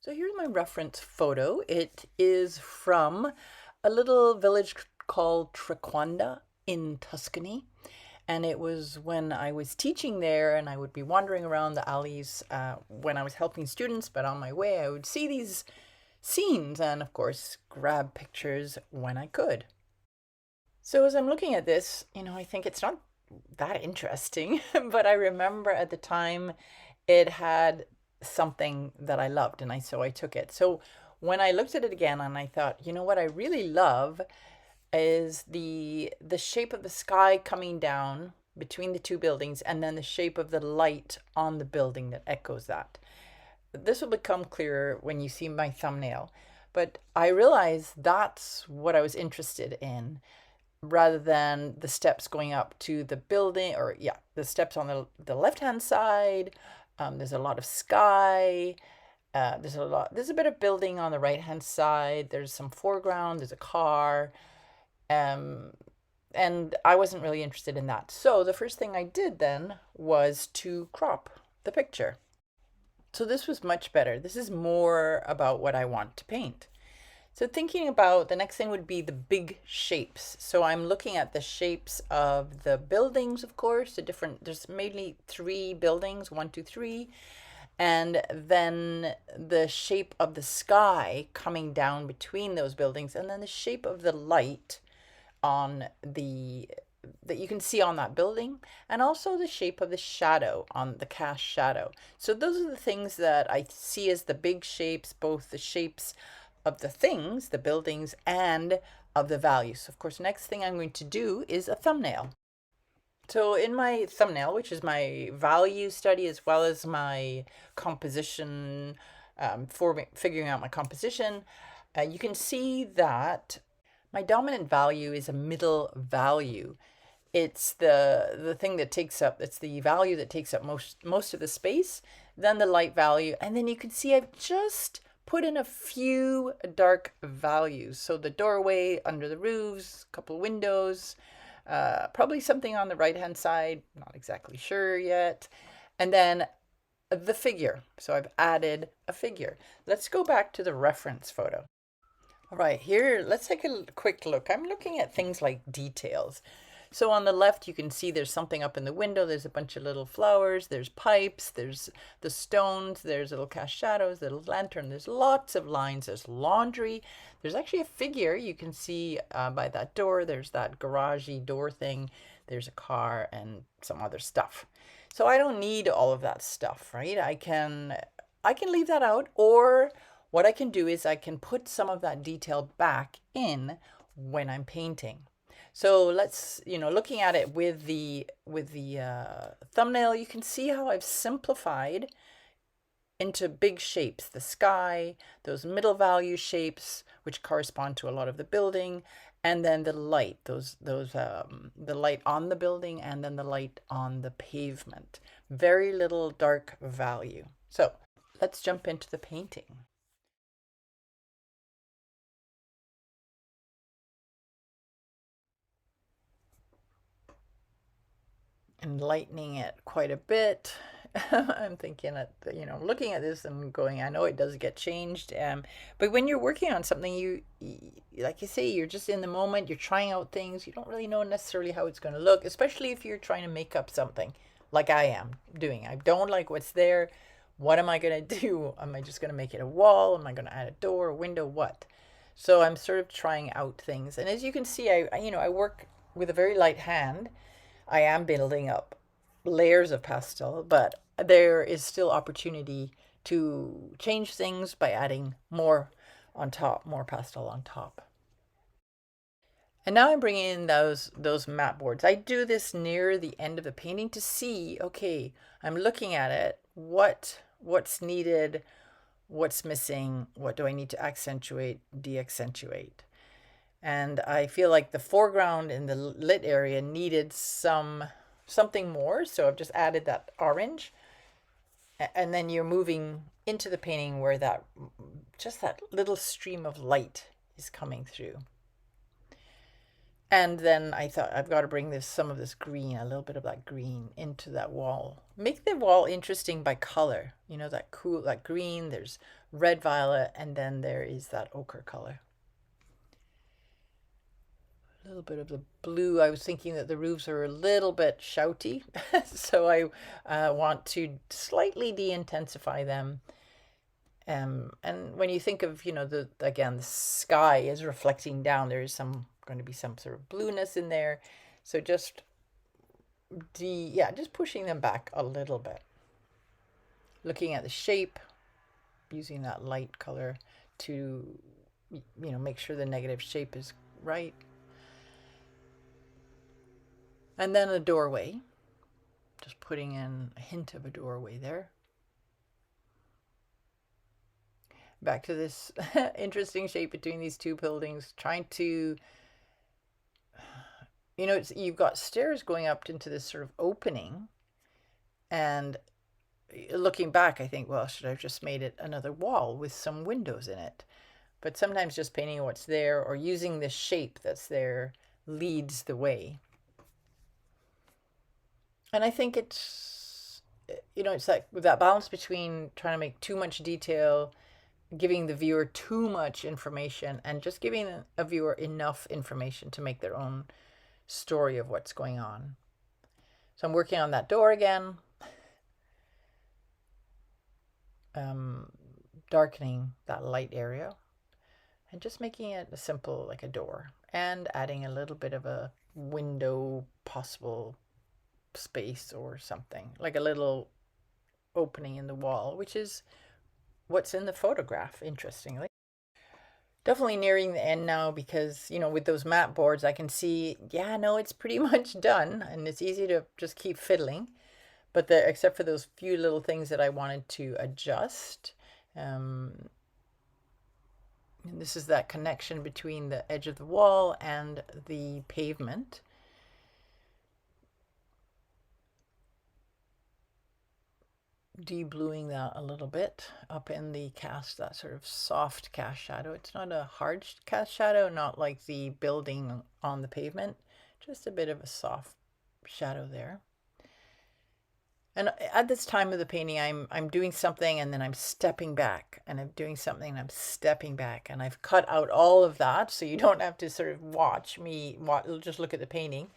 So here's my reference photo. It is from a little village called Trequanda in Tuscany. And it was when I was teaching there, and I would be wandering around the alleys when I was helping students. But on my way, I would see these scenes and, of course, grab pictures when I could. So as I'm looking at this, I think it's not that interesting, but I remember at the time it had something that I loved, and I took it. So when I looked at it again and I thought, what I really love is the shape of the sky coming down between the two buildings, and then the shape of the light on the building that echoes that. This will become clearer when you see my thumbnail, but I realized that's what I was interested in, rather than the steps going up to the building, or yeah, the steps on the left hand side. There's a lot of sky. There's a bit of building on the right hand side. There's some foreground. There's a car. Um, and I wasn't really interested in that. So the first thing I did then was to crop the picture. So this was much better. This is more about what I want to paint. So thinking about the next thing would be the big shapes. So I'm looking at the shapes of the buildings, of course, there's mainly three buildings, one, two, three. And then the shape of the sky coming down between those buildings, and then the shape of the light on that you can see on that building, and also the shape of the shadow on the cast shadow. So those are the things that I see as the big shapes, both the shapes of the things, the buildings, and of the values. Of course, next thing I'm going to do is a thumbnail. So in my thumbnail, which is my value study as well as my composition, for figuring out my composition, you can see that my dominant value is a middle value. It's the thing that takes up, it's the value that takes up most of the space, then the light value, and then you can see I've just put in a few dark values. So the doorway, under the roofs, a couple windows, probably something on the right hand side, not exactly sure yet. And then the figure. So I've added a figure. Let's go back to the reference photo. All right, here, let's take a quick look. I'm looking at things like details. So on the left, you can see there's something up in the window. There's a bunch of little flowers. There's pipes. There's the stones. There's little cast shadows. There's a lantern. There's lots of lines. There's laundry. There's actually a figure you can see by that door. There's that garagey door thing. There's a car and some other stuff. So I don't need all of that stuff, right? I can leave that out, or what I can do is I can put some of that detail back in when I'm painting. So let's, looking at it with the thumbnail, you can see how I've simplified into big shapes, the sky, those middle value shapes, which correspond to a lot of the building, and then the light, the light on the building, and then the light on the pavement. Very little dark value. So let's jump into the painting. And lightening it quite a bit. I'm thinking that, looking at this and going, I know it does get changed. But when you're working on something, like you say, you're just in the moment, you're trying out things. You don't really know necessarily how it's going to look, especially if you're trying to make up something like I am doing. I don't like what's there. What am I going to do? Am I just going to make it a wall? Am I going to add a door, a window, what? So I'm sort of trying out things. And as you can see, I work with a very light hand. I am building up layers of pastel, but there is still opportunity to change things by adding more on top, more pastel on top. And now I'm bringing in those mat boards. I do this near the end of the painting to see, okay, I'm looking at it, what's needed, what's missing, what do I need to accentuate, de-accentuate. And I feel like the foreground in the lit area needed something more, so I've just added that orange. And then you're moving into the painting where that little stream of light is coming through. And then I thought I've got to bring some of this green, a little bit of that green into that wall. Make the wall interesting by color. You know, that cool, that green, there's red violet, and then there is that ochre color. A little bit of the blue. I was thinking that the roofs are a little bit shouty, so I want to slightly de-intensify them. And when you think of, the again, the sky is reflecting down, there is going to be some sort of blueness in there. So just just pushing them back a little bit. Looking at the shape, using that light color to, make sure the negative shape is right. And then a doorway, just putting in a hint of a doorway there. Back to this interesting shape between these two buildings, trying to, you've got stairs going up into this sort of opening. And looking back, I think, well, should I have just made it another wall with some windows in it? But sometimes just painting what's there or using the shape that's there leads the way. And I think it's like that balance between trying to make too much detail, giving the viewer too much information, and just giving a viewer enough information to make their own story of what's going on. So I'm working on that door again, darkening that light area and just making it a simple, like a door, and adding a little bit of a window possible space or something, like a little opening in the wall, which is what's in the photograph, interestingly. Definitely nearing the end now because, with those mat boards, I can see, it's pretty much done and it's easy to just keep fiddling. But except for those few little things that I wanted to adjust. And this is that connection between the edge of the wall and the pavement. De-bluing that a little bit up in the cast, that sort of soft cast shadow. It's not a hard cast shadow, not like the building on the pavement, just a bit of a soft shadow there. And at this time of the painting, I'm doing something and then I'm stepping back, and I'm doing something and I'm stepping back, and I've cut out all of that so you don't have to sort of watch me just look at the painting.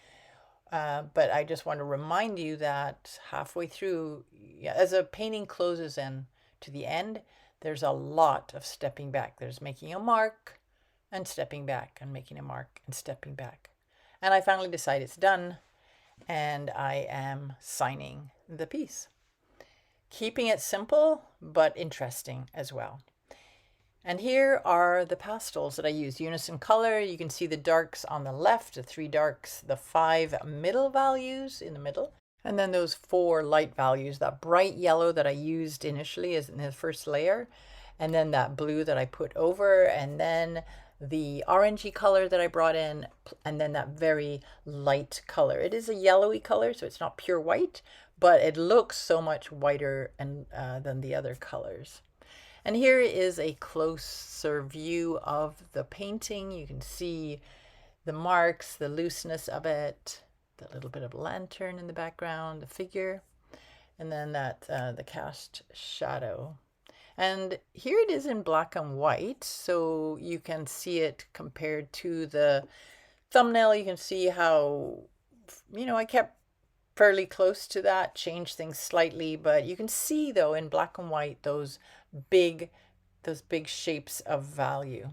But I just want to remind you that halfway through, as a painting closes in to the end, there's a lot of stepping back. There's making a mark and stepping back and making a mark and stepping back. And I finally decide it's done, and I am signing the piece. Keeping it simple, but interesting as well. And here are the pastels that I use. Unison color, you can see the darks on the left, the 3 darks, the 5 middle values in the middle, and then those 4 light values, that bright yellow that I used initially as in the first layer, and then that blue that I put over, and then the orangey color that I brought in, and then that very light color. It is a yellowy color, so it's not pure white, but it looks so much whiter than the other colors. And here is a closer view of the painting. You can see the marks, the looseness of it, the little bit of lantern in the background, the figure, and then that the cast shadow. And here it is in black and white, so you can see it compared to the thumbnail. You can see how, I kept fairly close to that, changed things slightly, but you can see though in black and white those big shapes of value.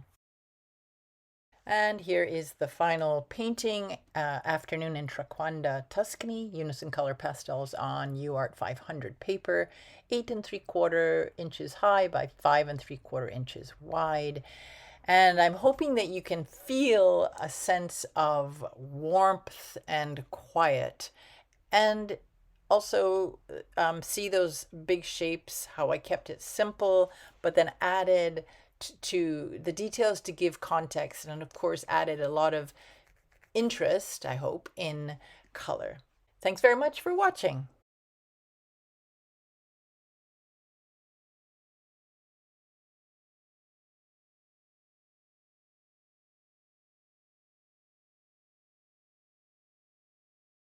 And here is the final painting, Afternoon in Trequanda, Tuscany, Unison Color Pastels on UArt 500 paper, 8 3/4 inches high by 5 3/4 inches wide. And I'm hoping that you can feel a sense of warmth and quiet, and also see those big shapes, how I kept it simple, but then added to the details to give context, and of course added a lot of interest, I hope, in color. Thanks very much for watching.